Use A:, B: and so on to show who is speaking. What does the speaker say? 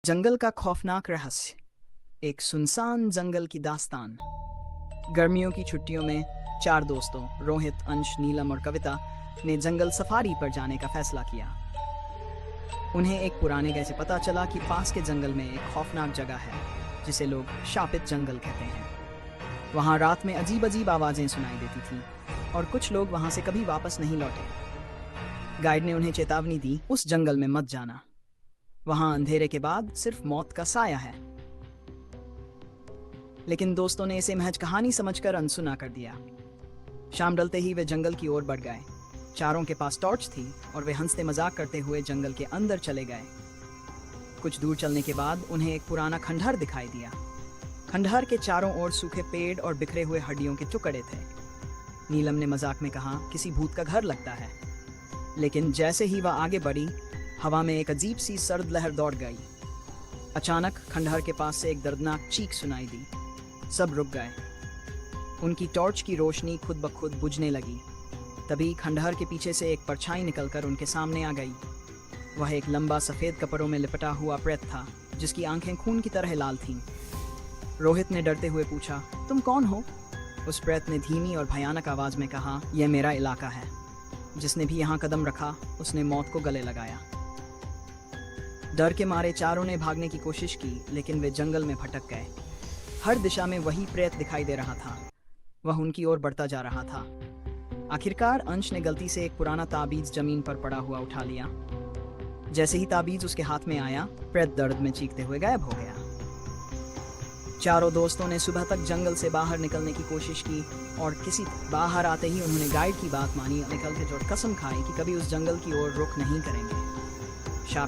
A: जंगल का खौफनाक रहस्य। एक सुनसान जंगल की दास्तान। गर्मियों की छुट्टियों में चार दोस्तों रोहित, अंश, नीलम और कविता ने जंगल सफारी पर जाने का फैसला किया। उन्हें एक पुराने गए से पता चला कि पास के जंगल में एक खौफनाक जगह है जिसे लोग शापित जंगल कहते हैं। वहां रात में अजीब अजीब आवाजें सुनाई देती थीं और कुछ लोग वहां से कभी वापस नहीं लौटे। गाइड ने उन्हें चेतावनी दी, उस जंगल में मत जाना। वहां अंधेरे के बाद सिर्फ मौत का साया है। लेकिन दोस्तों ने इसे महज कहानी समझकर अनसुना कर दिया। शाम ढलते ही वे जंगल की ओर बढ़ गए। चारों के पास टॉर्च थी और वे हंसते मजाक करते हुए जंगल के अंदर चले गए। कुछ दूर चलने के बाद उन्हें एक पुराना खंडहर दिखाई दिया। खंडहर के चारों ओर सूखे पेड़ और बिखरे हुए हड्डियों के टुकड़े थे। नीलम ने मजाक में कहा, किसी भूत का घर लगता है। लेकिन जैसे ही वह आगे बढ़ी, हवा में एक अजीब सी सर्द लहर दौड़ गई। अचानक खंडहर के पास से एक दर्दनाक चीख सुनाई दी। सब रुक गए। उनकी टॉर्च की रोशनी खुद ब खुद बुझने लगी। तभी खंडहर के पीछे से एक परछाई निकलकर उनके सामने आ गई। वह एक लंबा सफेद कपड़ों में लिपटा हुआ प्रेत था जिसकी आंखें खून की तरह लाल थीं। रोहित ने डरते हुए पूछा, तुम कौन हो? उस प्रेत ने धीमी और भयानक आवाज में कहा, यह मेरा इलाका है। जिसने भी यहाँ कदम रखा उसने मौत को गले लगाया। डर के मारे चारों ने भागने की कोशिश की, लेकिन वे जंगल में भटक गए। हर दिशा में वही प्रेत दिखाई दे रहा था। वह उनकी ओर बढ़ता जा रहा था। आखिरकार अंश ने गलती से एक पुराना ताबीज जमीन पर पड़ा हुआ उठा लिया। जैसे ही ताबीज उसके हाथ में आया, प्रेत दर्द में चीखते हुए गायब हो गया। चारों दोस्तों ने सुबह तक जंगल से बाहर निकलने की कोशिश की और किसी बाहर आते ही उन्होंने गाइड की बात मानी और निकल के जो कसम खाई कि कभी उस जंगल की ओर रुख नहीं करेंगे। शापित